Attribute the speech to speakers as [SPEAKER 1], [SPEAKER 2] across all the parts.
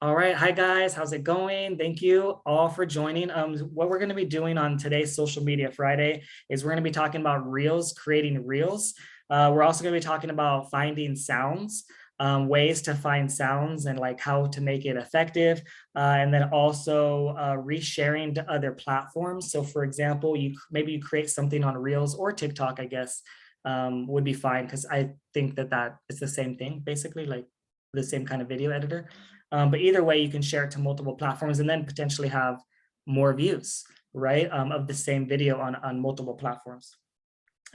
[SPEAKER 1] All right, hi guys, how's it going? Thank you all for joining. What we're going to be doing on today's Social Media Friday is we're going to be talking about Reels, creating Reels. We're also going to be talking about finding sounds, ways to find sounds and like how to make it effective, and then also resharing to other platforms. So for example, maybe you create something on Reels or TikTok, I guess, would be fine because I think that it's the same thing, basically like the same kind of video editor. But either way, you can share it to multiple platforms and then potentially have more views, right, of the same video on multiple platforms.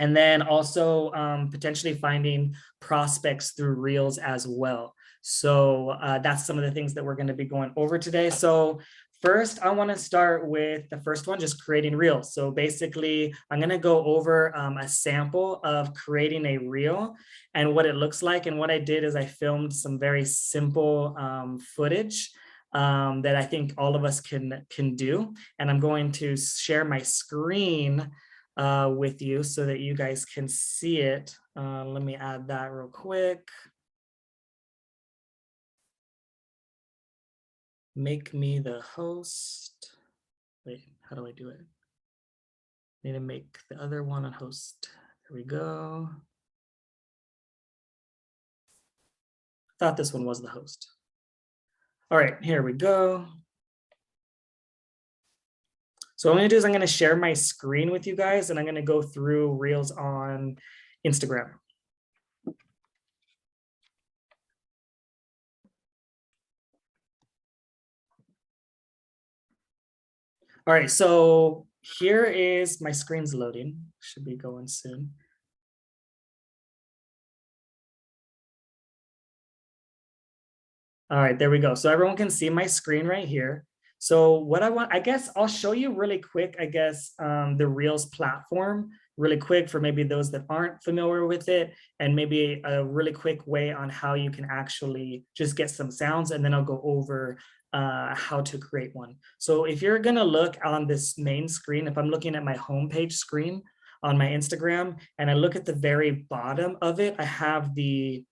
[SPEAKER 1] And then also potentially finding prospects through Reels as well. So that's some of the things that we're going to be going over today. So first, I want to start with the first one, just creating Reels. So basically, I'm going to go over a sample of creating a Reel and what it looks like. And what I did is I filmed some very simple footage that I think all of us can do. And I'm going to share my screen with you so that you guys can see it. Let me add that real quick. Make me the host. Wait, how do I do it? Need to make the other one a host. There we go. Thought this one was the host. All right, here we go. So what I'm gonna do is I'm gonna share my screen with you guys and I'm gonna go through Reels on Instagram. All right, so here is my screen's loading. Should be going soon. All right, there we go. So everyone can see my screen right here. So what I guess I'll show you really quick, I guess, the Reels platform really quick for maybe those that aren't familiar with it, and maybe a really quick way on how you can actually just get some sounds, and then I'll go over how to create one. So if you're gonna look on this main screen, if I'm looking at my homepage screen on my Instagram, and I look at the very bottom of it, I have the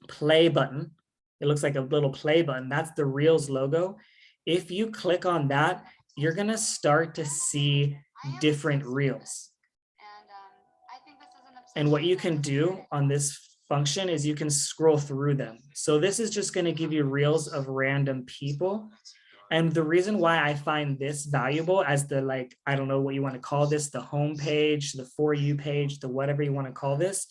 [SPEAKER 1] play button. It looks like a little play button. That's the Reels logo. If you click on that, you're gonna start to see different Reels. And what you can do on this function is you can scroll through them. So this is just gonna give you Reels of random people. And the reason why I find this valuable as the, like, I don't know what you want to call this, the home page, the For You page, the whatever you want to call this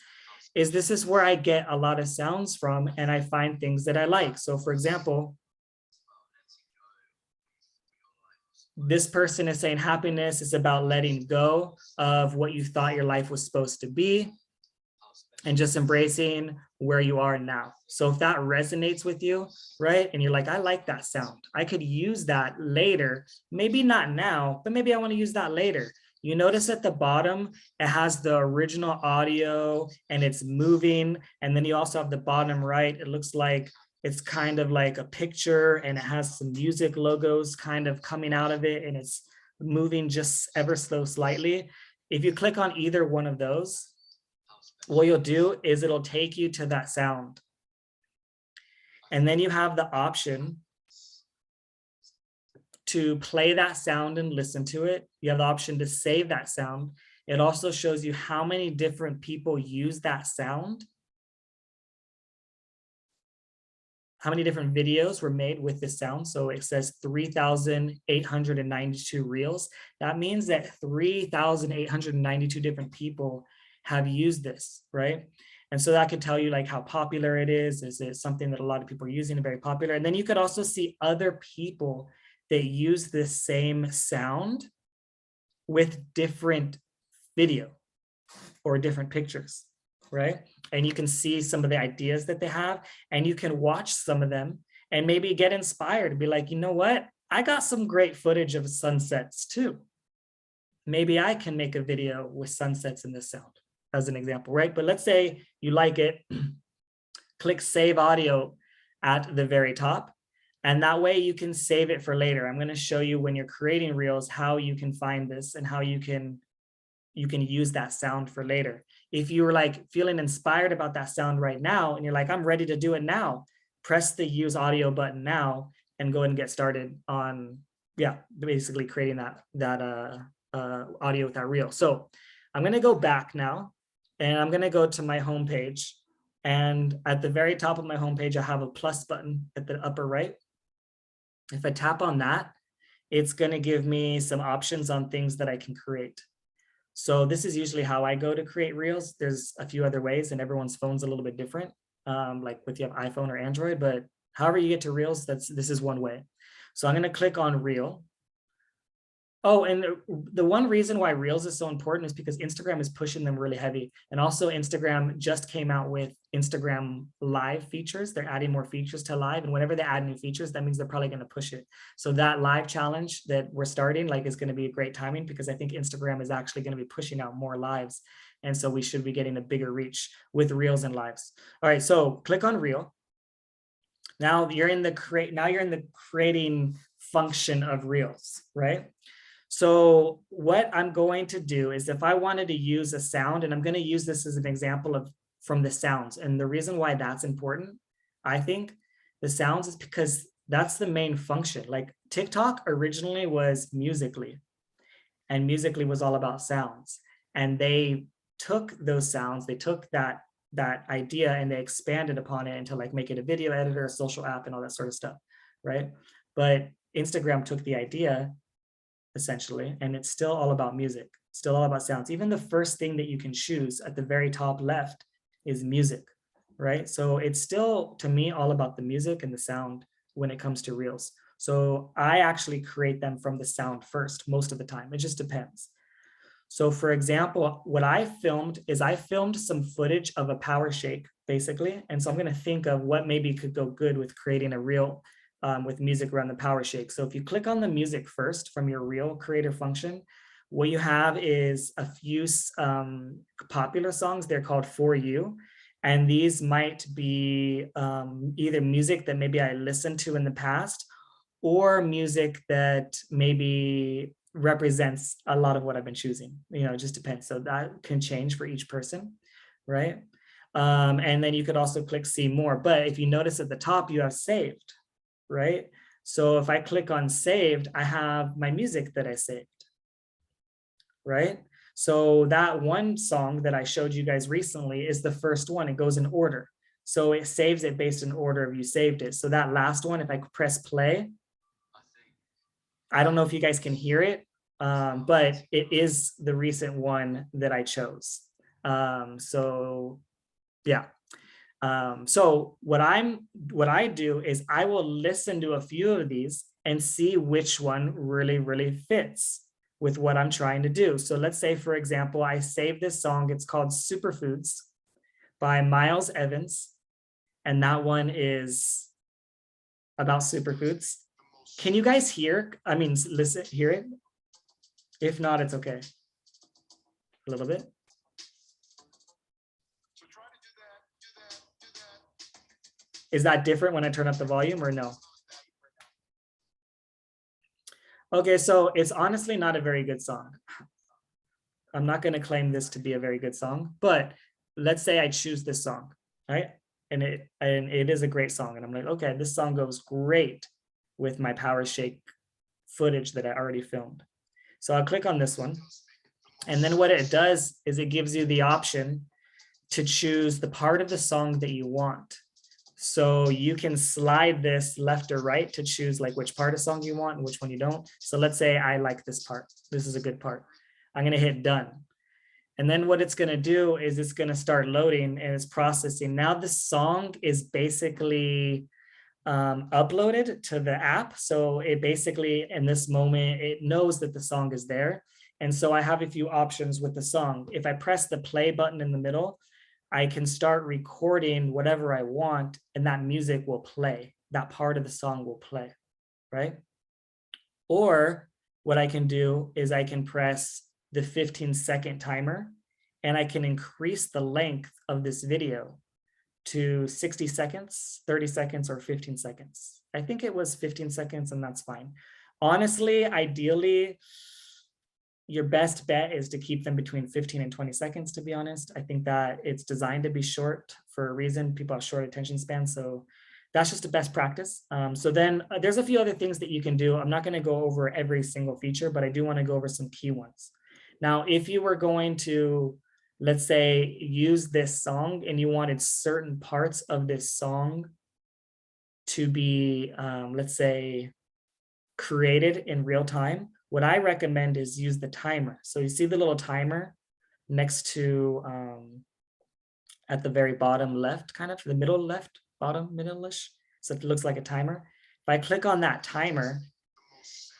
[SPEAKER 1] is where I get a lot of sounds from and I find things that I like. So for example, this person is saying happiness is about letting go of what you thought your life was supposed to be and just embracing where you are now. So if that resonates with you, right, and you're like, I like that sound, I could use that later, maybe not now, but maybe I want to use that later. You notice at the bottom, it has the original audio and it's moving. And then you also have the bottom right, it looks like it's kind of like a picture and it has some music logos kind of coming out of it and it's moving just ever so slightly. If you click on either one of those, what you'll do is it'll take you to that sound. And then you have the option to play that sound and listen to it. You have the option to save that sound. It also shows you how many different people use that sound, how many different videos were made with this sound. So it says 3,892 Reels. That means that 3,892 different people have used this, right? And so that could tell you like how popular it is. Is it something that a lot of people are using and very popular? And then you could also see other people that use this same sound with different video or different pictures, right? And you can see some of the ideas that they have and you can watch some of them and maybe get inspired and be like, you know what? I got some great footage of sunsets too. Maybe I can make a video with sunsets in this sound as an example, right? But let's say you like it, click save audio at the very top. And that way you can save it for later. I'm going to show you when you're creating Reels, how you can find this and how you can use that sound for later. If you were like feeling inspired about that sound right now, and you're like, I'm ready to do it now, press the use audio button now, and go ahead and get started on, yeah, basically creating that audio with that reel. So I'm going to go back now, and I'm going to go to my homepage. And at the very top of my homepage, I have a plus button at the upper right. If I tap on that, it's going to give me some options on things that I can create. So this is usually how I go to create reels. There's a few other ways, and everyone's phone's a little bit different, like if you have iPhone or Android, but however you get to reels, this is one way. So I'm going to click on reel. Oh, and the one reason why reels is so important is because Instagram is pushing them really heavy. And also Instagram just came out with Instagram live features. They're adding more features to live. And whenever they add new features, that means they're probably going to push it. So that live challenge that we're starting is going to be a great timing, because I think Instagram is actually going to be pushing out more lives. And so we should be getting a bigger reach with reels and lives. All right, so click on reel. Now you're in the creating function of reels, right? So what I'm going to do is, if I wanted to use a sound, and I'm going to use this as an example from the sounds. And the reason why that's important, I think, the sounds, is because that's the main function. Like TikTok originally was Musical.ly, and Musical.ly was all about sounds. And they took those sounds, they took that idea, and they expanded upon it into make it a video editor, a social app, and all that sort of stuff, right? But Instagram took the idea, essentially, and it's still all about music, still all about sounds. Even the first thing that you can choose at the very top left is music, right? So it's still, to me, all about the music and the sound when it comes to reels. So I actually create them from the sound first most of the time. It just depends. So for example, what I filmed is I filmed some footage of a power shake, basically. And so I'm going to think of what maybe could go good with creating a reel with music around the power shake. So if you click on the music first from your reel creator function, what you have is a few popular songs. They're called For You. And these might be either music that maybe I listened to in the past, or music that maybe represents a lot of what I've been choosing. It just depends. So that can change for each person, right? And then you could also click see more. But if you notice at the top, you have saved, right? So if I click on saved, I have my music that I saved, right? So that one song that I showed you guys recently is the first one. It goes in order. So it saves it based in order of you saved it. So that last one, if I press play, I don't know if you guys can hear it, but it is the recent one that I chose. So yeah. So what I do is I will listen to a few of these and see which one really, really fits with what I'm trying to do. So let's say, for example, I saved this song. It's called Superfoods by Miles Evans. And that one is about superfoods. Can you guys hear? Listen, hear it? If not, it's okay. A little bit. Is that different when I turn up the volume or no? Okay, so it's honestly not a very good song. I'm not going to claim this to be a very good song, but let's say I choose this song, right? And it is a great song. And I'm like, okay, this song goes great with my power shake footage that I already filmed. So I'll click on this one. And then what it does is it gives you the option to choose the part of the song that you want. So you can slide this left or right to choose which part of song you want and which one you don't. So let's say I like this part. This is a good part. I'm going to hit done. And then what it's going to do is it's going to start loading and it's processing. Now the song is basically uploaded to the app. So it basically, in this moment, it knows that the song is there. And so I have a few options with the song. If I press the play button in the middle, I can start recording whatever I want, and that music will play. That part of the song will play, right? Or what I can do is I can press the 15-second timer, and I can increase the length of this video to 60 seconds, 30 seconds, or 15 seconds. I think it was 15 seconds, and that's fine. Honestly, ideally, your best bet is to keep them between 15 and 20 seconds, to be honest. I think that it's designed to be short for a reason. People have short attention spans, so that's just a best practice. So then there's a few other things that you can do. I'm not going to go over every single feature, but I do want to go over some key ones. Now, if you were going to, let's say, use this song and you wanted certain parts of this song to be, let's say, created in real time, what I recommend is use the timer. So you see the little timer next to, at the very bottom left, kind of the middle left, bottom middle-ish. So it looks like a timer. If I click on that timer,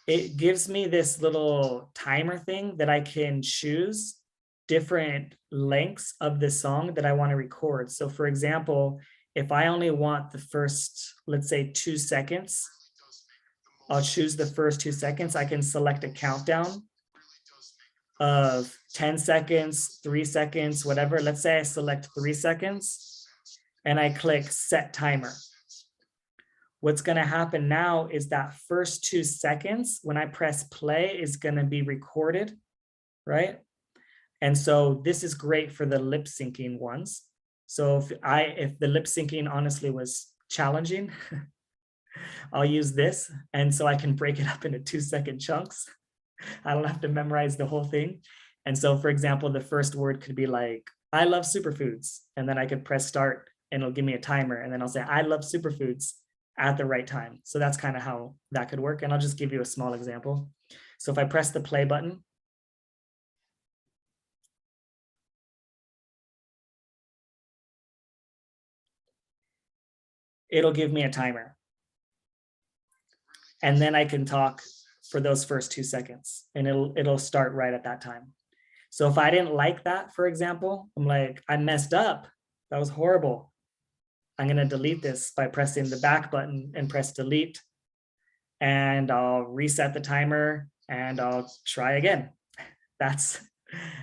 [SPEAKER 1] it gives me this little timer thing that I can choose different lengths of the song that I want to record. So for example, if I only want the first, let's say 2 seconds, I'll choose the first 2 seconds. I can select a countdown of 10 seconds, 3 seconds, whatever. Let's say I select 3 seconds and I click set timer. What's going to happen now is that first 2 seconds, when I press play, is going to be recorded, right? And so this is great for the lip syncing ones. So if the lip syncing honestly was challenging, I'll use this. And so I can break it up into 2-second chunks. I don't have to memorize the whole thing. And so, for example, the first word could be like, I love superfoods. And then I could press start and it'll give me a timer. And then I'll say, I love superfoods at the right time. So that's kind of how that could work. And I'll just give you a small example. So if I press the play button, it'll give me a timer. And then I can talk for those first 2 seconds and it'll start right at that time. So if I didn't like that, for example, I'm like, I messed up. That was horrible. I'm going to delete this by pressing the back button and press delete. And I'll reset the timer and I'll try again. That's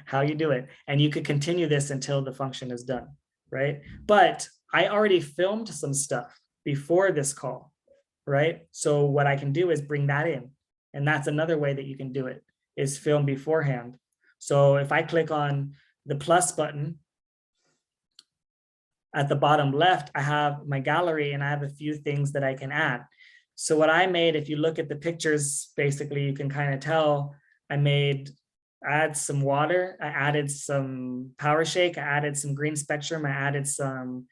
[SPEAKER 1] how you do it. And you could continue this until the function is done, right? But I already filmed some stuff before this call, right? So what I can do is bring that in. And that's another way that you can do it, is film beforehand. So if I click on the plus button at the bottom left, I have my gallery and I have a few things that I can add. So what I made, if you look at the pictures, basically you can kind of tell I add some water, I added some power shake, I added some green spectrum, I added some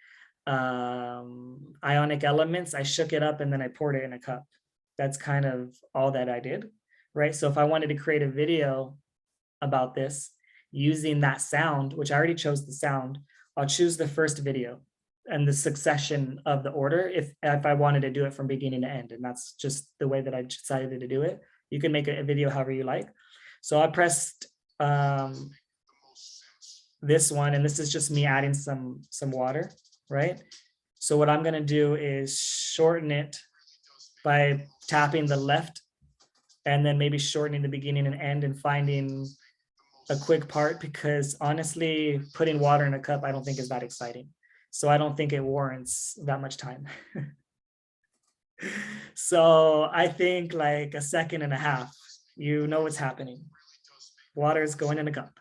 [SPEAKER 1] ionic elements, I shook it up and then I poured it in a cup. That's kind of all that I did, right? So if I wanted to create a video about this using that sound, which I already chose the sound, I'll choose the first video and the succession of the order if I wanted to do it from beginning to end. And that's just the way that I decided to do it. You can make a video however you like. So I pressed this one, and this is just me adding some water, right? So what I'm gonna do is shorten it by tapping the left and then maybe shortening the beginning and end and finding a quick part, because honestly, putting water in a cup, I don't think is that exciting. So I don't think it warrants that much time. So I think like 1.5 seconds, you know what's happening. Water is going in a cup.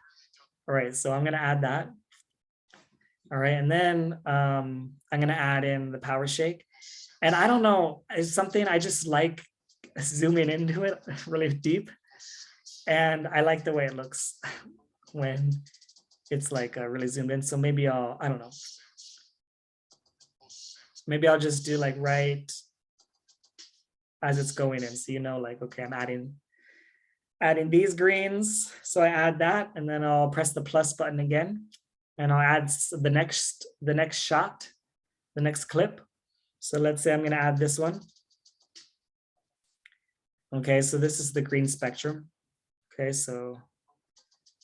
[SPEAKER 1] All right, so I'm gonna add that. All right, and then I'm gonna add in the power shake. And I don't know, it's something I just like zooming into it really deep. And I like the way it looks when it's like really zoomed in. So maybe I don't know. Maybe I'll just do like right as it's going in. So you know, like, okay, I'm adding these greens. So I add that and then I'll press the plus button again and I'll add the next shot, the next clip. So let's say I'm gonna add this one. Okay, so this is the green spectrum. Okay, so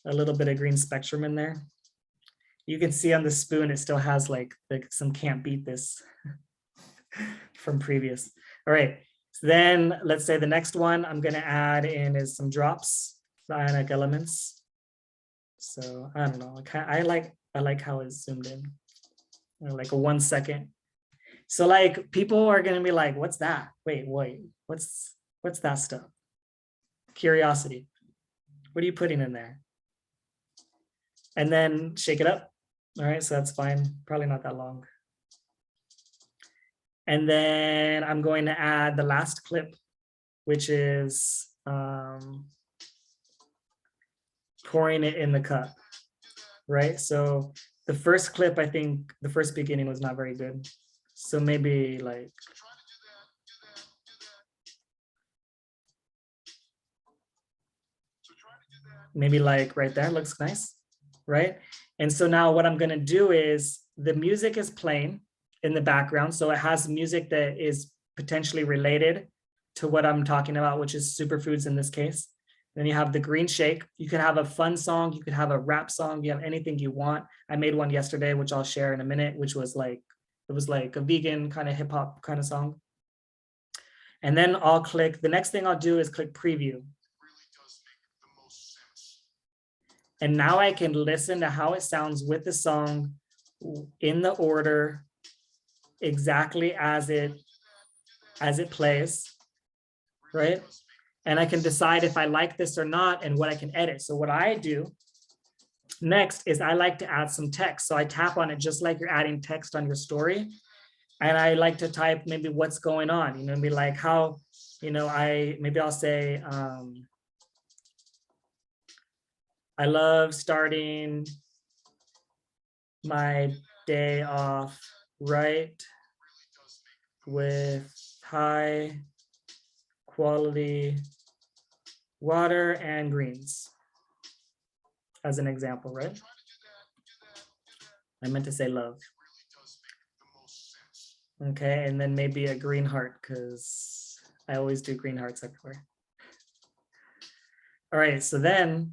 [SPEAKER 1] a little bit of green spectrum in there. You can see on the spoon, it still has like some can't beat this from previous. All right, so then let's say the next one I'm gonna add in is some drops, the ionic elements. So I don't know, I like how it's zoomed in, like a 1 second. So like people are gonna be like, what's that? Wait, what's that stuff? Curiosity. What are you putting in there? And then shake it up. All right, so that's fine. Probably not that long. And then I'm going to add the last clip, which is pouring it in the cup, right? So the first clip, I think the first beginning was not very good. So maybe like, right there, looks nice, right? And so now what I'm gonna do is the music is playing in the background. So it has music that is potentially related to what I'm talking about, which is superfoods in this case. Then you have the green shake. You could have a fun song. You could have a rap song. You have anything you want. I made one yesterday, which I'll share in a minute, which was like, it was like a vegan kind of hip hop kind of song. And then I'll click, the next thing I'll do is click preview. And now I can listen to how it sounds with the song in the order exactly as it plays, right? And I can decide if I like this or not and what I can edit. So what I do next is I like to add some text. So I tap on it just like you're adding text on your story. And I like to type maybe what's going on, you know, be like how, you know, maybe I'll say, I love starting my day off right with high quality water and greens, as an example, right? I meant to say love. Okay, and then maybe a green heart, because I always do green hearts everywhere. All right, so then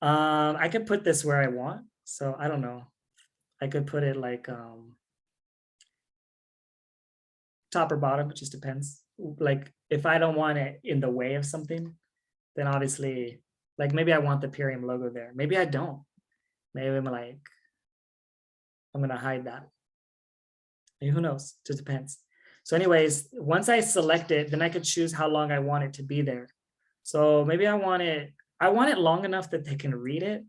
[SPEAKER 1] I could put this where I want. So I don't know. I could put it like top or bottom, it just depends. Like if I don't want it in the way of something, then obviously, like maybe I want the Purium logo there. Maybe I don't. Maybe I'm like, I'm gonna hide that. Maybe, who knows? Just depends. So anyways, once I select it, then I could choose how long I want it to be there. So maybe I want it long enough that they can read it,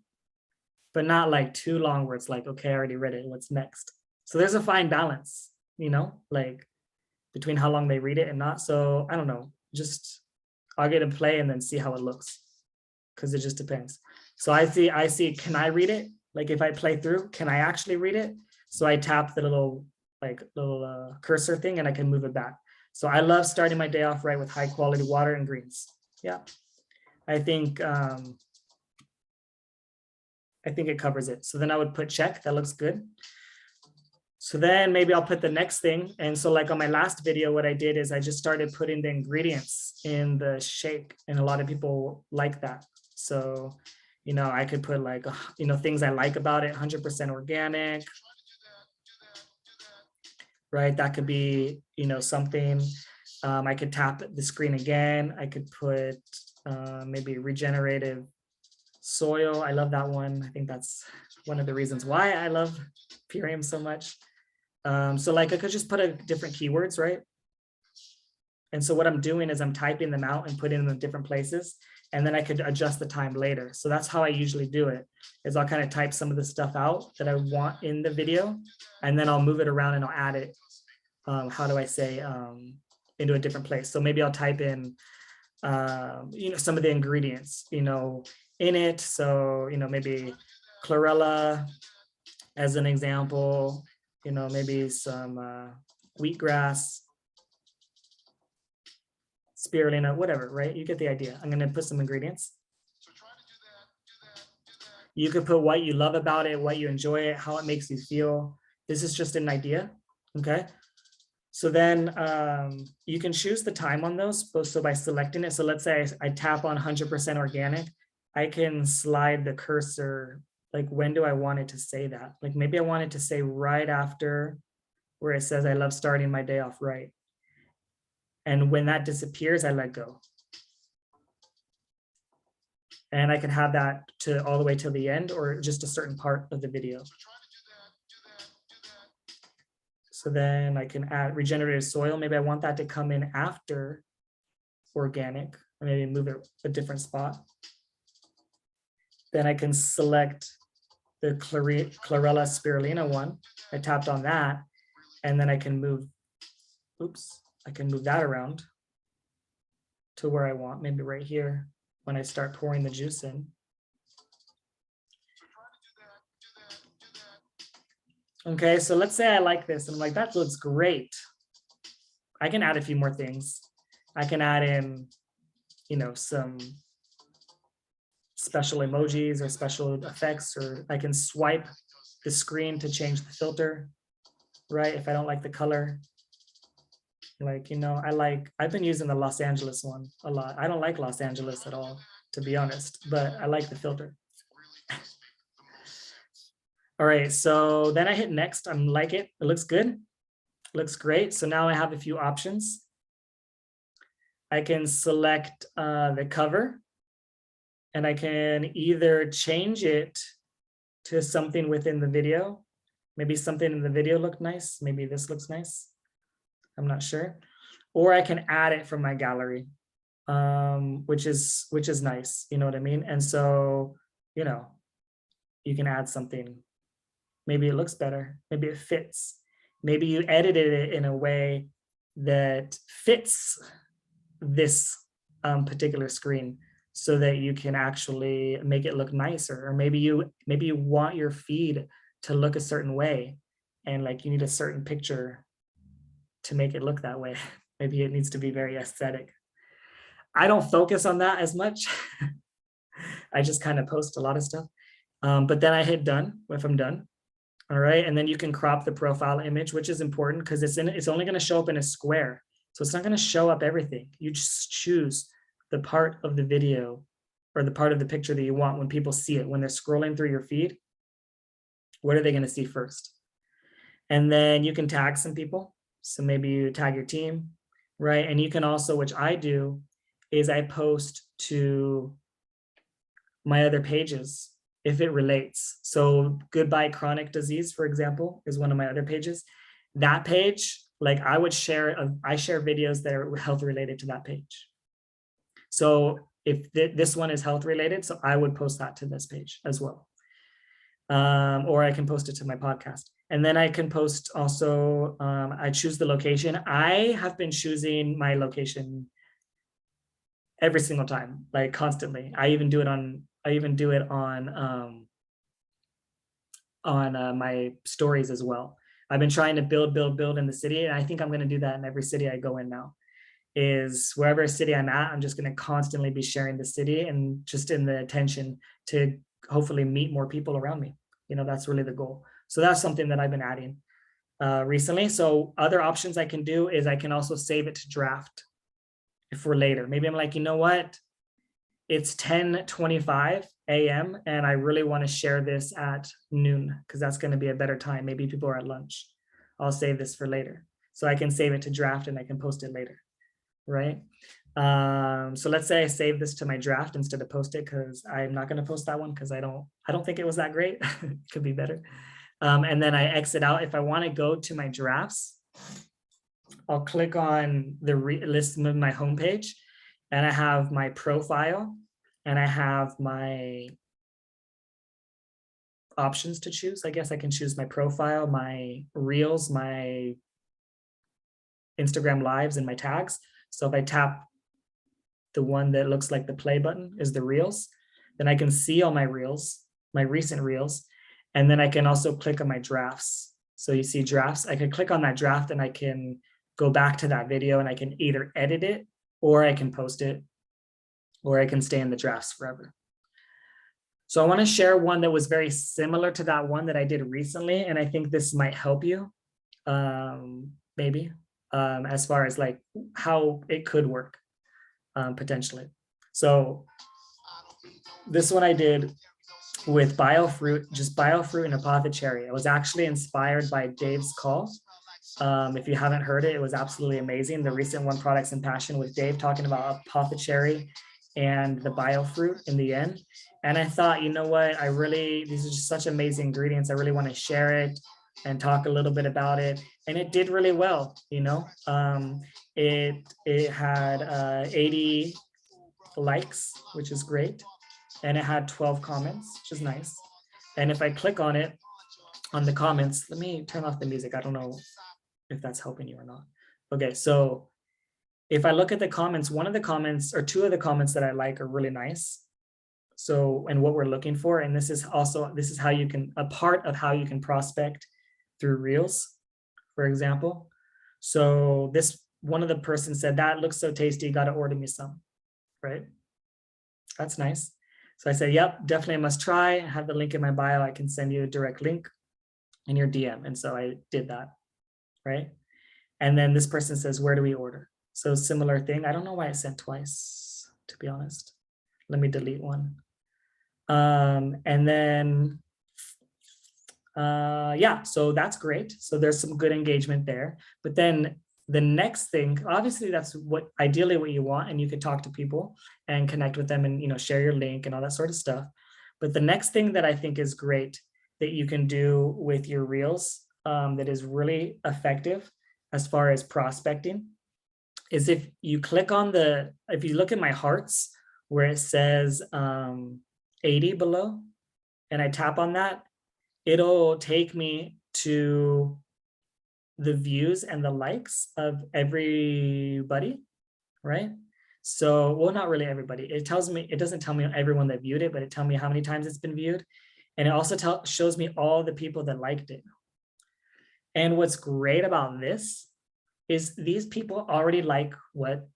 [SPEAKER 1] but not like too long where it's like, okay, I already read it, what's next? So there's a fine balance, you know, like between how long they read it and not. So I don't know, just I'll get to play and then see how it looks, because it just depends. So I see, can I read it? Like if I play through, can I actually read it? So I tap the little cursor thing and I can move it back. So I love starting my day off right with high quality water and greens. Yeah, I think it covers it. So then I would put check, that looks good. So then maybe I'll put the next thing. And so like on my last video, what I did is I just started putting the ingredients in the shake, and a lot of people like that. So, you know, I could put like, you know, things I like about it, 100% organic, right? That could be, you know, something. I could tap the screen again. I could put maybe regenerative soil. I love that one. I think that's one of the reasons why I love Purium so much. So like I could just put a different keywords, right? And so what I'm doing is I'm typing them out and putting them in different places, and then I could adjust the time later. So that's how I usually do it, is I'll kind of type some of the stuff out that I want in the video, and then I'll move it around and I'll add it, how do I say, into a different place. So maybe I'll type in, you know, some of the ingredients, you know, in it. So, you know, maybe chlorella as an example, you know, maybe some wheatgrass, spirulina, whatever, right? You get the idea. I'm going to put some ingredients. You could put what you love about it, what you enjoy it, how it makes you feel. This is just an idea, okay? So then you can choose the time on those. So by selecting it, so let's say I tap on 100% organic, I can slide the cursor, like when do I want it to say that? Like maybe I want it to say right after where it says I love starting my day off right. And when that disappears, I let go. And I can have that to all the way till the end, or just a certain part of the video. So then I can add regenerative soil. Maybe I want that to come in after organic, or maybe move it a different spot. Then I can select the chlorella spirulina one. I tapped on that, and then I can move oops, I can move that around to where I want, maybe right here when I start pouring the juice in. Okay, so let's say I like this and I'm like, that looks great. I can add a few more things. I can add in, you know, some special emojis or special effects, or I can swipe the screen to change the filter, right? If I don't like the color. Like, you know, I've been using the Los Angeles one a lot. I don't like Los Angeles at all, to be honest, but I like the filter. All right, so then I hit next. I'm like it. It looks good. Looks great. So now I have a few options. I can select the cover, and I can either change it to something within the video. Maybe something in the video looked nice. Maybe this looks nice. I'm not sure. Or I can add it from my gallery, which is nice. You know what I mean? And so, you know, you can add something. Maybe it looks better. Maybe it fits. Maybe you edited it in a way that fits this particular screen so that you can actually make it look nicer. Or maybe you want your feed to look a certain way, and like you need a certain picture to make it look that way. Maybe it needs to be very aesthetic. I don't focus on that as much. I just kind of post a lot of stuff. But then I hit done if I'm done. All right, and then you can crop the profile image, which is important because it's only going to show up in a square. So it's not going to show up everything. You just choose the part of the video or the part of the picture that you want when people see it. When they're scrolling through your feed, what are they going to see first? And then you can tag some people. So maybe you tag your team, right? And you can also, which I do, is I post to my other pages if it relates. So Goodbye Chronic Disease, for example, is one of my other pages. That page, like I share videos that are health related to that page. So if this one is health related, so I would post that to this page as well. Or I can post it to my podcast. And then I can post also, I choose the location. I have been choosing my location every single time, like constantly. I even do it on my stories as well. I've been trying to build in the city, and I think I'm going to do that in every city I go in now. Is wherever city I'm at, I'm just going to constantly be sharing the city, and just in the intention to hopefully meet more people around me. You know, that's really the goal. So that's something that I've been adding recently. So other options I can do is I can also save it to draft for later. Maybe I'm like, you know what? It's 10:25 a.m. and I really want to share this at noon because that's going to be a better time. Maybe people are at lunch. I'll save this for later. So I can save it to draft and I can post it later, right? So let's say I save this to my draft instead of post it, because I'm not going to post that one because I don't think it was that great. It could be better. And then I exit out. If I want to go to my drafts, I'll click on the list of my homepage, and I have my profile and I have my options to choose. I guess I can choose my profile, my reels, my Instagram lives, and my tags. So if I tap the one that looks like the play button is the reels, then I can see all my reels, my recent reels. And then I can also click on my drafts. So you see drafts, I can click on that draft and I can go back to that video and I can either edit it, or I can post it, or I can stay in the drafts forever. So I want to share one that was very similar to that one that I did recently. And I think this might help you, maybe, as far as like how it could work. Potentially. So this one I did with Biofruit, just Biofruit and Apothecary. I was actually inspired by Dave's call. If you haven't heard it, it was absolutely amazing. The recent one, Products and Passion, with Dave talking about Apothecary and the Biofruit in the end. And I thought, you know what, these are just such amazing ingredients. I really want to share it and talk a little bit about it. And it did really well, you know. It had 80 likes, which is great. And it had 12 comments, which is nice. And if I click on it, on the comments, let me turn off the music. I don't know if that's helping you or not. Okay, so if I look at the comments, one of the comments or two of the comments that I like are really nice. So, and what we're looking for, and this is how you can, a part of how you can prospect through Reels, for example. So this, one of the persons said, that looks so tasty, got to order me some, right? That's nice. So I said, yep, definitely a must try. I have the link in my bio. I can send you a direct link in your DM. And so I did that, right? And then this person says, where do we order? So similar thing. I don't know why I sent twice, to be honest. Let me delete one. And then, yeah, so that's great. So there's some good engagement there. But then the next thing, obviously that's what ideally what you want, and you could talk to people and connect with them and, you know, share your link and all that sort of stuff. But the next thing that I think is great that you can do with your Reels, that is really effective as far as prospecting, is if you click on the, if you look at my hearts where it says 80 below, and I tap on that, it'll take me to the views and the likes of everybody, right? So, well, not really everybody. It tells me, it doesn't tell me everyone that viewed it, but it tells me how many times it's been viewed. And it also shows me all the people that liked it. And what's great about this is these people already like what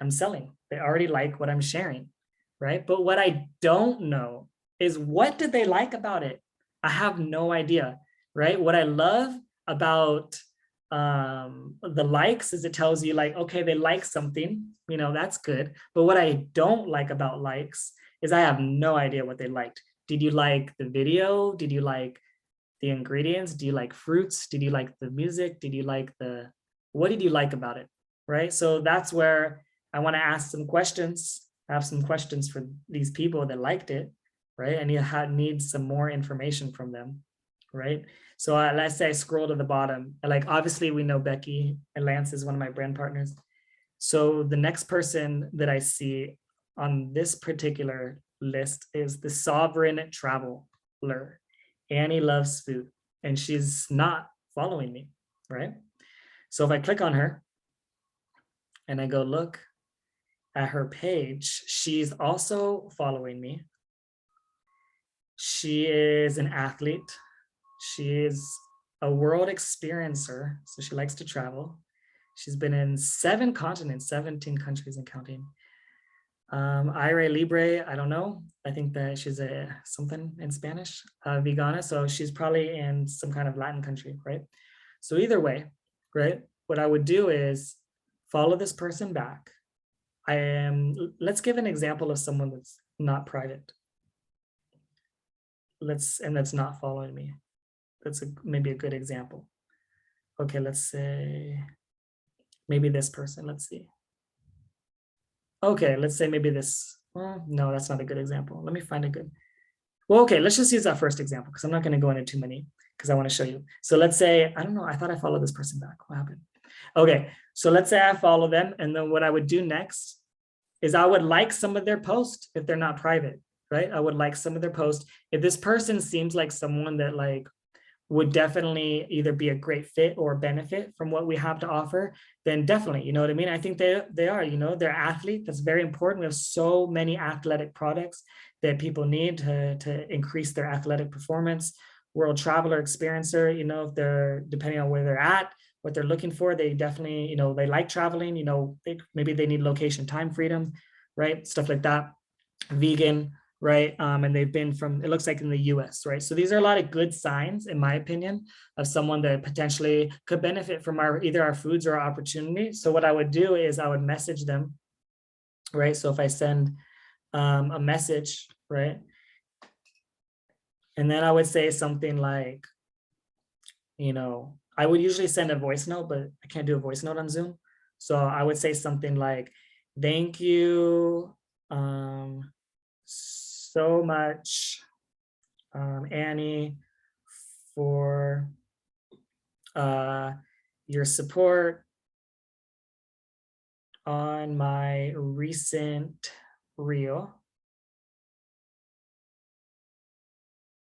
[SPEAKER 1] I'm selling. They already like what I'm sharing, right? But what I don't know is, what did they like about it? I have no idea, right? What I love about the likes is it tells you like, okay, they like something, you know, that's good. But what I don't like about likes is I have no idea what they liked. Did you like the video? Did you like the ingredients? Do you like fruits? Did you like the music? Did you like the, what did you like about it? Right? So that's where I want to ask some questions. I have some questions for these people that liked it, right? And you need some more information from them, right? So let's say I scroll to the bottom. Like, obviously we know Becky and Lance is one of my brand partners. So the next person that I see on this particular list is the Sovereign Traveler. Annie loves food, and she's not following me, right? So if I click on her and I go look at her page, she's also following me. She is an athlete. She is a world experiencer, so she likes to travel. She's been in 7 continents, 17 countries and counting. Aire Libre, I don't know. I think that she's a something in Spanish, vegana. So she's probably in some kind of Latin country, right? So either way, right? What I would do is follow this person back. Let's give an example of someone that's not private. And that's not following me. That's maybe a good example. Okay, let's say maybe this person, let's see. Okay, let's say maybe this, well, no, that's not a good example. Let me find a good, well, okay, let's just use that first example because I'm not going to go into too many because I want to show you. So let's say, I don't know, I thought I followed this person back. What happened? Okay, so let's say I follow them, and then what I would do next is I would like some of their posts if they're not private, right? I would like some of their posts. If this person seems like someone that like would definitely either be a great fit or benefit from what we have to offer, then definitely, you know what I mean? I think they are, you know, they're athletes. That's very important. We have so many athletic products that people need to increase their athletic performance. World traveler, experiencer, you know, if they're, depending on where they're at, what they're looking for, they definitely, you know, they like traveling, you know, maybe they need location time freedom, right? Stuff like that. Vegan, right? And they've been from, it looks like in the US, right? So these are a lot of good signs, in my opinion, of someone that potentially could benefit from either our foods or our opportunity. So what I would do is I would message them, right? So if I send a message, right? And then I would say something like, you know, I would usually send a voice note, but I can't do a voice note on Zoom. So I would say something like, thank you so much, Annie, for your support on my recent reel.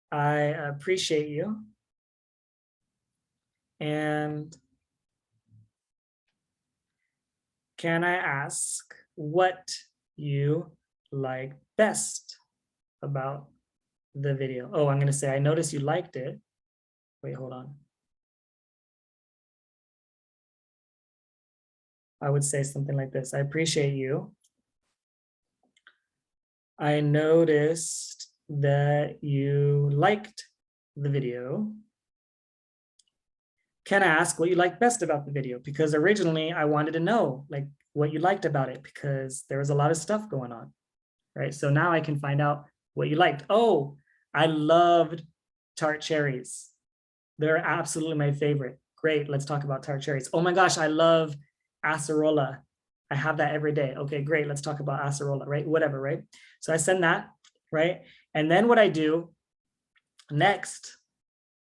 [SPEAKER 1] I appreciate you. And can I ask what you like best about the video? Oh, I'm going to say, I noticed you liked it. Wait, hold on. I would say something like this. I appreciate you. I noticed that you liked the video. Can I ask what you liked best about the video? Because originally I wanted to know like what you liked about it because there was a lot of stuff going on, right? So now I can find out what you liked. Oh, I loved tart cherries. They're absolutely my favorite. Great, let's talk about tart cherries. Oh my gosh, I love acerola. I have that every day. Okay, great, let's talk about acerola, right? Whatever, right? So I send that, right? And then what I do next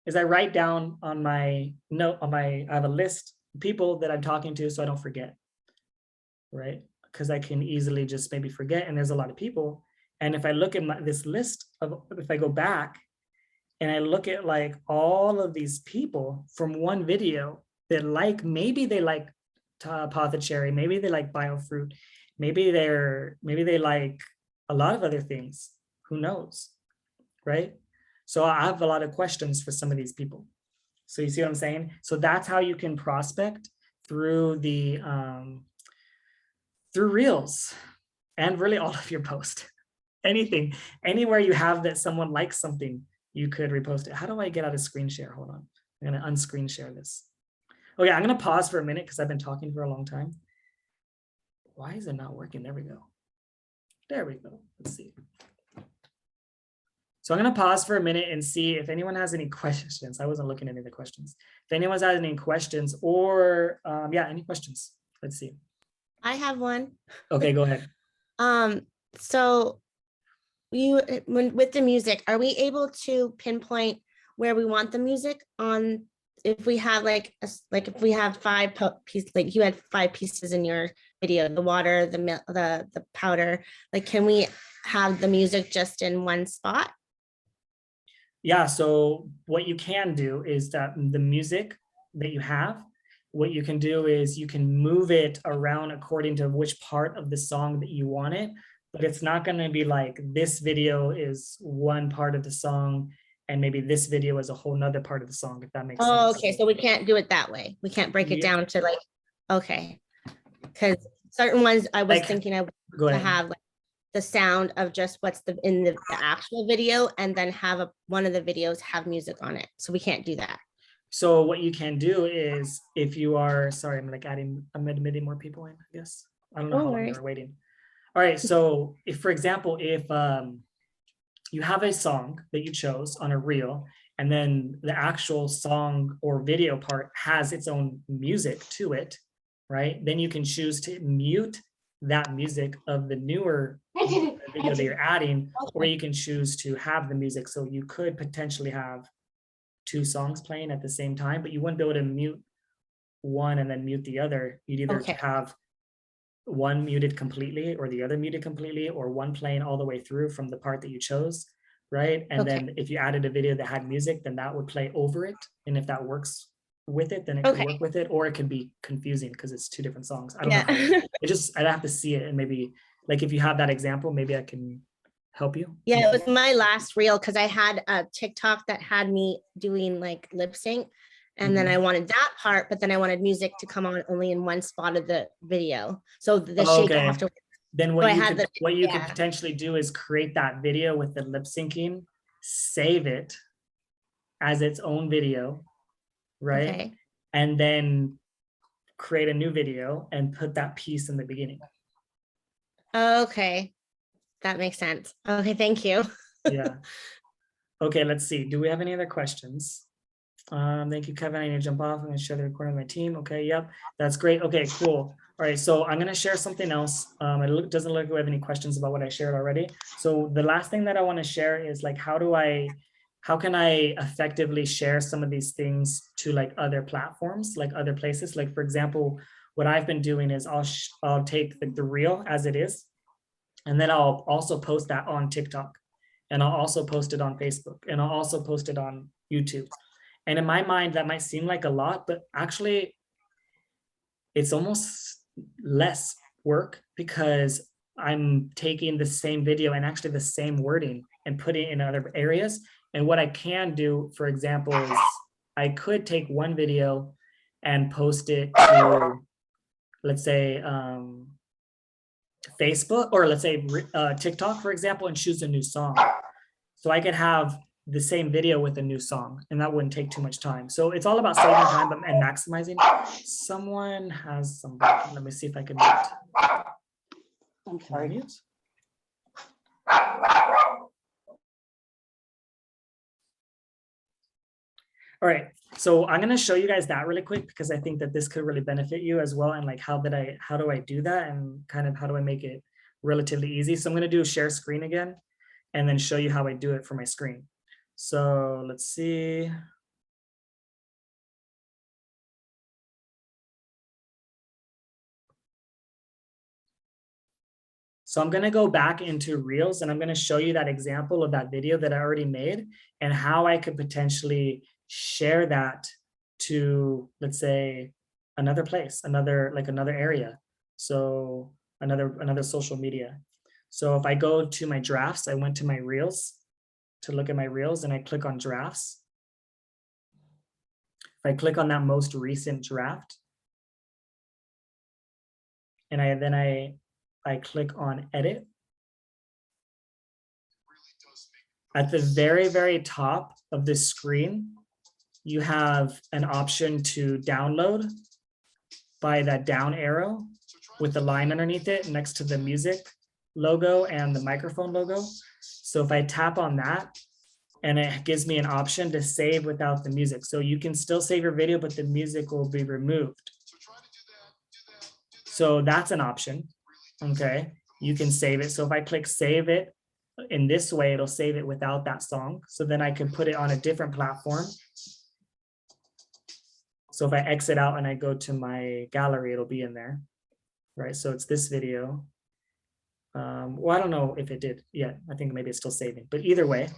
[SPEAKER 1] is I write down on my note, I have a list of people that I'm talking to so I don't forget, right? Because I can easily just maybe forget, and there's a lot of people. And if I look at this list of, if I go back and I look at like all of these people from one video that like, maybe they like Apothecary, maybe they like Biofruit, maybe they like a lot of other things, who knows, right? So I have a lot of questions for some of these people. So you see what I'm saying? So that's how you can prospect through the through Reels and really all of your posts. Anything, anywhere you have that someone likes something, you could repost it. How do I get out of screen share? Hold on. I'm going to unscreen share this. Okay, I'm going to pause for a minute because I've been talking for a long time. Why is it not working? There we go. There we go. Let's see. So I'm going to pause for a minute and see if anyone has any questions. I wasn't looking at any of the questions. If anyone has any questions or yeah, any questions? Let's see.
[SPEAKER 2] I have one.
[SPEAKER 1] Okay, go ahead.
[SPEAKER 2] So with the music, are we able to pinpoint where we want the music on? If we have if we have five pieces, like you had 5 pieces in your video, the water, the milk, the powder, like can we have the music just in one spot?
[SPEAKER 1] Yeah, so what you can do is that the music that you have, what you can do is you can move it around according to which part of the song that you want it, but it's not going to be like this video is one part of the song and maybe this video is a whole nother part of the song, if that makes sense.
[SPEAKER 2] Oh, okay, so we can't do it that way. We can't break it down to like, okay, because certain ones I was thinking I would have like the sound of just what's in the actual video, and then have one of the videos have music on it. So we can't do that.
[SPEAKER 1] So what you can do is, if you are, sorry, I'm admitting more people in, I guess. I don't know how long you're waiting. All right, so if, for example, if you have a song that you chose on a reel, and then the actual song or video part has its own music to it, right? Then you can choose to mute that music of the newer video that you're adding, or you can choose to have the music. So you could potentially have 2 songs playing at the same time, but you wouldn't be able to mute one and then mute the other. You'd either have one muted completely or the other muted completely, or one playing all the way through from the part that you chose, right? And then if you added a video that had music, then that would play over it. And if that works with it, then it could work with it, or it could be confusing because it's 2 different songs. I don't know. I'd have to see it, and maybe like if you have that example, maybe I can help you.
[SPEAKER 2] Yeah, it was my last reel because I had a TikTok that had me doing like lip sync, and then I wanted that part, but then I wanted music to come on only in one spot of the video. So the shake after.
[SPEAKER 1] Then what you could potentially do is create that video with the lip syncing, save it as its own video, right?
[SPEAKER 2] Okay.
[SPEAKER 1] And then create a new video and put that piece in the beginning.
[SPEAKER 2] Okay. That makes sense. Okay, thank you.
[SPEAKER 1] Yeah. Okay, let's see. Do we have any other questions? Thank you, Kevin. I need to jump off. I'm going to share the recording with my team. Okay, yep, that's great. Okay, cool. All right, so I'm going to share something else. It doesn't look like we have any questions about what I shared already. So the last thing that I want to share is like, how can I effectively share some of these things to like other platforms, like other places? Like, for example, what I've been doing is I'll take the reel as it is, and then I'll also post that on TikTok, and I'll also post it on Facebook, and I'll also post it on YouTube. And in my mind, that might seem like a lot, but actually it's almost less work because I'm taking the same video and actually the same wording and putting it in other areas. And what I can do, for example, is I could take one video and post it to, let's say, Facebook, or let's say TikTok, for example, and choose a new song. So I could have the same video with a new song, and that wouldn't take too much time. So it's all about saving time and maximizing. Someone has some, let me see if I can mute.
[SPEAKER 3] I'm
[SPEAKER 1] Can I
[SPEAKER 3] sorry.
[SPEAKER 1] mute? All right, so I'm gonna show you guys that really quick because I think that this could really benefit you as well. And like, how do I do that, and kind of how do I make it relatively easy? So I'm gonna do a share screen again, and then show you how I do it for my screen. So let's see. So I'm gonna go back into Reels, and I'm gonna show you that example of that video that I already made and how I could potentially share that to, let's say, another place, another area. So another social media. So if I go to my drafts, I went to my Reels to look at my Reels, and I click on drafts. If I click on that most recent draft, and I click on edit. At the very, very top of this screen, you have an option to download by that down arrow with the line underneath it next to the music logo and the microphone logo. So if I tap on that, and it gives me an option to save without the music. So you can still save your video, but the music will be removed. So that's an option. Okay, you can save it. So if I click save it in this way, it'll save it without that song. So then I can put it on a different platform. So if I exit out and I go to my gallery, it'll be in there, right? So it's this video. Well, I don't know if it did yet. I think maybe it's still saving, but either way,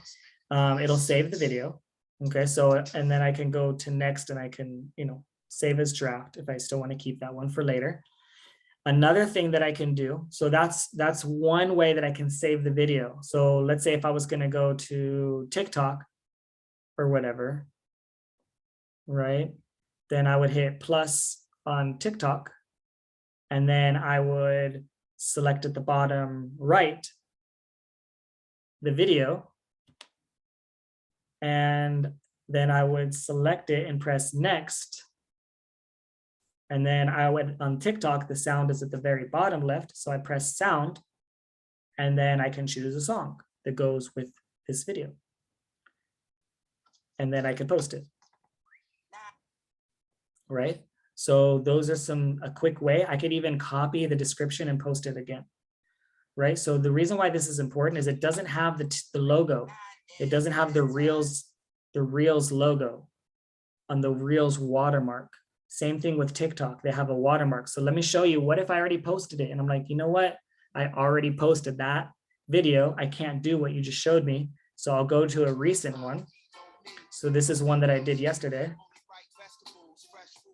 [SPEAKER 1] it'll save the video. Okay, so, and then I can go to next, and I can, save as draft if I still want to keep that one for later. Another thing that I can do, so that's one way that I can save the video. So let's say if I was going to go to TikTok or whatever, right? Then I would hit plus on TikTok, and then I would select at the bottom right the video, and then I would select it and press next. And then I would, on TikTok, the sound is at the very bottom left. So I press sound, and then I can choose a song that goes with this video. And then I can post it. Right? So those are a quick way. I could even copy the description and post it again. Right? So the reason why this is important is it doesn't have the logo. It doesn't have the Reels logo on the Reels watermark. Same thing with TikTok, they have a watermark. So let me show you, what if I already posted it? And I'm like, you know what? I already posted that video. I can't do what you just showed me. So I'll go to a recent one. So this is one that I did yesterday.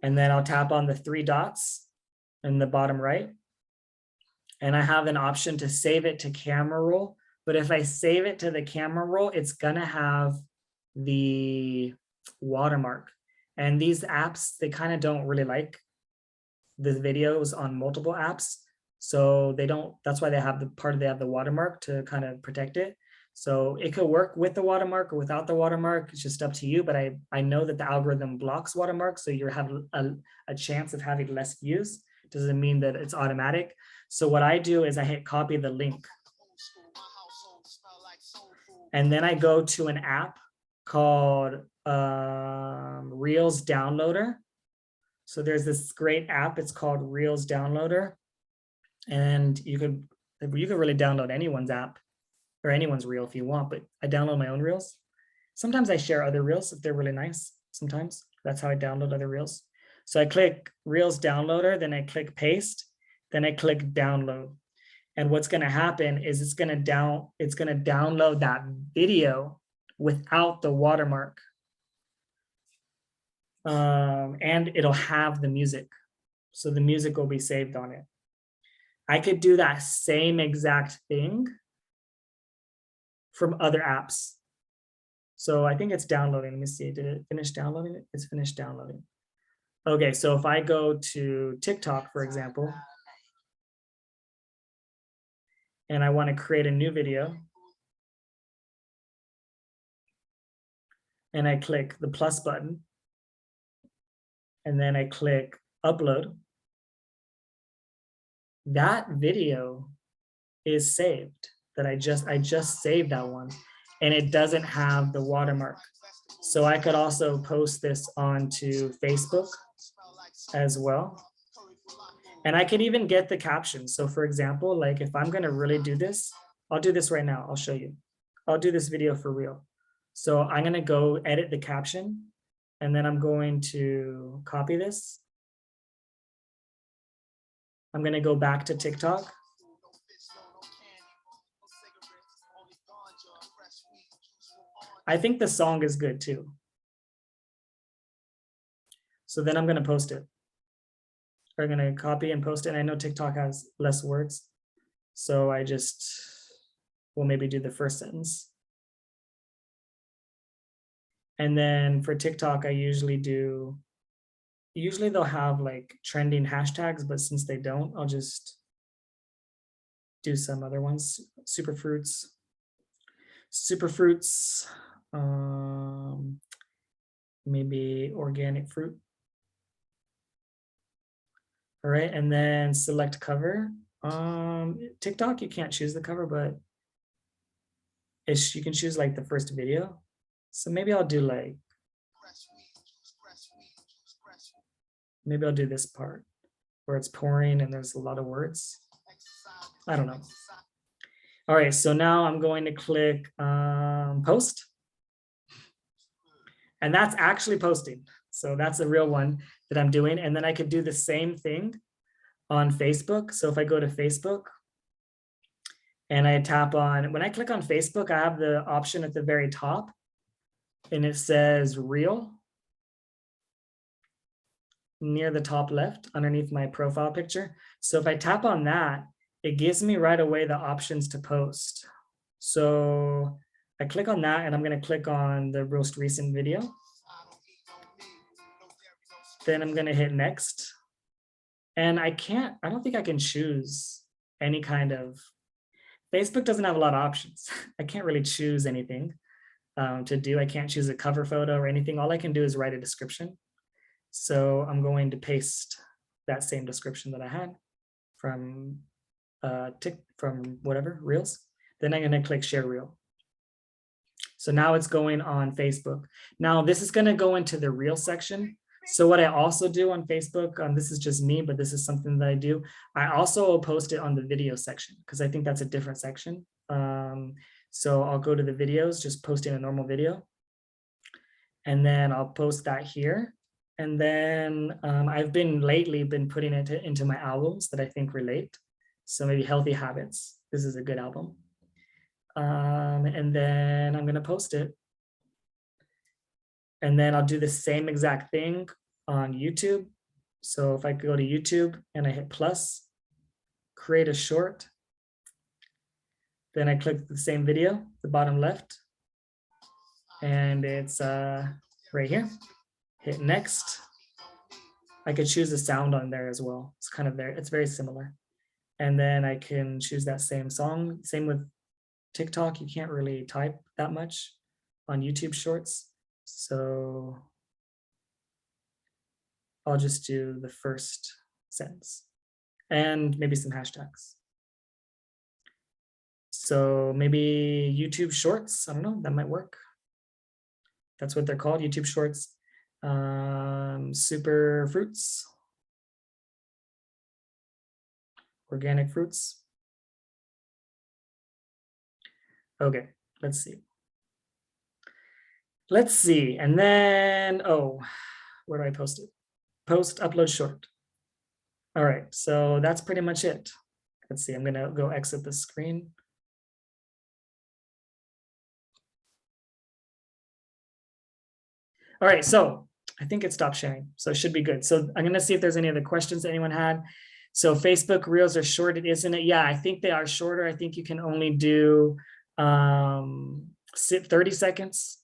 [SPEAKER 1] And then I'll tap on the three dots in the bottom right. And I have an option to save it to camera roll. But if I save it to the camera roll, it's gonna have the watermark. And these apps, they kind of don't really like the videos on multiple apps. So they don't, that's why they have they have the watermark to kind of protect it. So it could work with the watermark or without the watermark. It's just up to you. But I know that the algorithm blocks watermarks. So you have a chance of having less views. Doesn't mean that it's automatic. So what I do is I hit copy the link. And then I go to an app called Reels Downloader. So there's this great app, it's called Reels Downloader. And you could really download anyone's app or anyone's reel if you want, but I download my own reels. Sometimes I share other reels if they're really nice. Sometimes that's how I download other reels. So I click Reels Downloader, then I click paste, then I click download. And what's going to happen is it's going to download that video without the watermark. And it'll have the music. So the music will be saved on it. I could do that same exact thing from other apps. So I think it's downloading. Let me see. Did it finish downloading it? It's finished downloading. Okay, so if I go to TikTok, for example, and I want to create a new video, and I click the plus button, and then I click upload, that video is saved. That I just saved that one, and it doesn't have the watermark. So I could also post this onto Facebook as well. And I could even get the captions. So for example, like if I'm gonna really do this, I'll do this right now, I'll show you. I'll do this video for real. So I'm gonna go edit the caption, and then I'm going to copy this. I'm gonna go back to TikTok. I think the song is good too. So then I'm gonna post it. I'm gonna copy and post it. And I know TikTok has less words, so I just will maybe do the first sentence. And then for TikTok, I usually they'll have like trending hashtags, but since they don't, I'll just do some other ones. Superfruits, maybe organic fruit. All right, and then select cover. TikTok, you can't choose the cover, but you can choose like the first video. So maybe I'll do like, maybe I'll do this part where it's pouring and there's a lot of words. I don't know. All right, so now I'm going to click post. And that's actually posting. So that's a real one that I'm doing. And then I could do the same thing on Facebook. So if I go to Facebook and I tap on, when I click on Facebook, I have the option at the very top and it says reel near the top left underneath my profile picture. So if I tap on that, it gives me right away the options to post. So I click on that and I'm going to click on the most recent video. Then I'm going to hit next. And I don't think I can choose any kind of, Facebook doesn't have a lot of options. I can't really choose anything to do. I can't choose a cover photo or anything. All I can do is write a description. So I'm going to paste that same description that I had from whatever, Reels. Then I'm going to click share reel. So now it's going on Facebook. Now this is going to go into the reel section. So what I also do on Facebook, this is just me, but this is something that I do. I also post it on the video section because I think that's a different section. So I'll go to the videos, just posting a normal video. And then I'll post that here. And then I've lately been putting it into my albums that I think relate. So maybe Healthy Habits. This is a good album. And then I'm going to post it. And then I'll do the same exact thing on YouTube. So if I go to YouTube and I hit plus, create a short, then I click the same video, the bottom left, and it's right here. Hit next. I could choose a sound on there as well. It's kind of there. It's very similar. And then I can choose that same song. Same with TikTok. You can't really type that much on YouTube Shorts. So I'll just do the first sentence and maybe some hashtags. So maybe YouTube Shorts, I don't know, that might work. That's what they're called, YouTube Shorts. Super fruits, organic fruits. Okay, let's see. Let's see, and then, oh, where do I post it? Post, upload short. All right, so that's pretty much it. Let's see, I'm gonna go exit the screen. All right, so I think it stopped sharing, so it should be good. So I'm gonna see if there's any other questions that anyone had. So Facebook Reels are short, isn't it? Yeah, I think they are shorter. I think you can only do 30 seconds.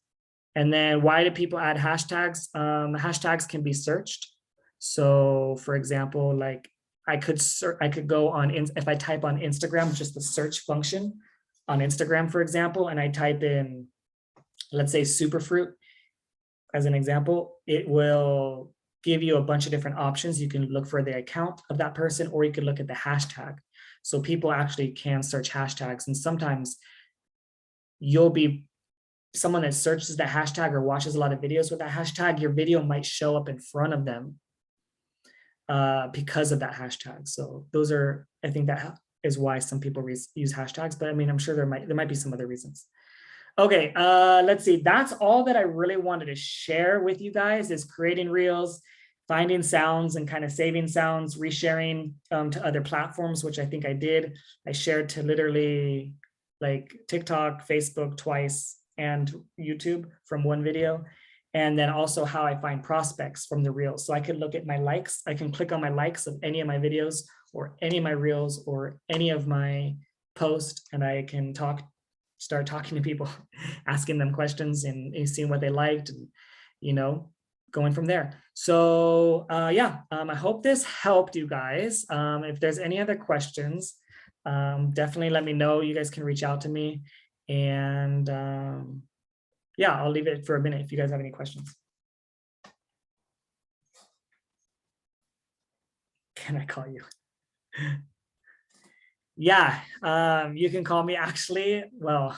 [SPEAKER 1] And then why do people add hashtags? Hashtags can be searched. So for example, like I could go on, if I type on Instagram, just the search function on Instagram, for example, and I type in, let's say superfruit as an example, it will give you a bunch of different options. You can look for the account of that person, or you can look at the hashtag. So people actually can search hashtags, and sometimes you'll be someone that searches that hashtag or watches a lot of videos with that hashtag, your video might show up in front of them because of that hashtag. So those are, I think that is why some people use hashtags, but I mean, I'm sure there might be some other reasons. Okay, let's see. That's all that I really wanted to share with you guys, is creating reels, finding sounds and kind of saving sounds, resharing to other platforms, which I think I did. I shared to literally like TikTok, Facebook twice, and YouTube from one video. And then also how I find prospects from the reels. So I can look at my likes. I can click on my likes of any of my videos or any of my reels or any of my posts, and I can start talking to people, asking them questions and seeing what they liked, and, you know, going from there. So yeah, I hope this helped you guys. If there's any other questions, definitely let me know. You guys can reach out to me, and yeah, I'll leave it for a minute if you guys have any questions. Can I call you? Yeah, you can call me. Actually, well,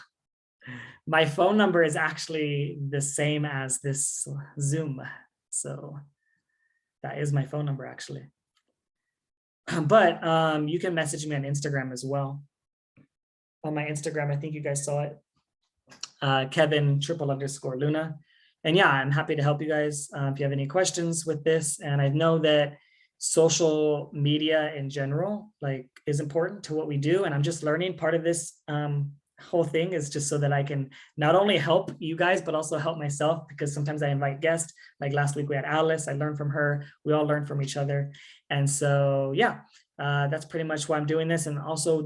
[SPEAKER 1] my phone number is actually the same as this Zoom. So that is my phone number actually. But you can message me on Instagram as well. On my Instagram, I think you guys saw it. Kevin_Luna. And yeah, I'm happy to help you guys if you have any questions with this. And I know that social media in general, like, is important to what we do. And I'm just learning. Part of this whole thing is just so that I can not only help you guys, but also help myself, because sometimes I invite guests. Like last week we had Alice, I learned from her. We all learn from each other. And so, yeah, that's pretty much why I'm doing this. And also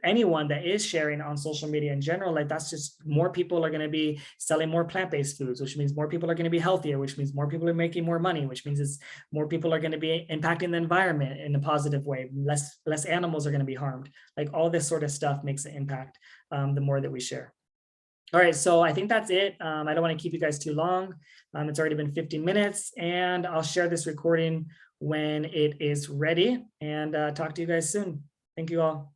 [SPEAKER 1] anyone that is sharing on social media in general, like, that's just more people are going to be selling more plant-based foods, which means more people are going to be healthier, which means more people are making more money, which means more people are going to be impacting the environment in a positive way. Less animals are going to be harmed. Like, all this sort of stuff makes an impact the more that we share. All right, so I think that's it. I don't want to keep you guys too long. It's already been 15 minutes, and I'll share this recording when it is ready, and talk to you guys soon. Thank you all.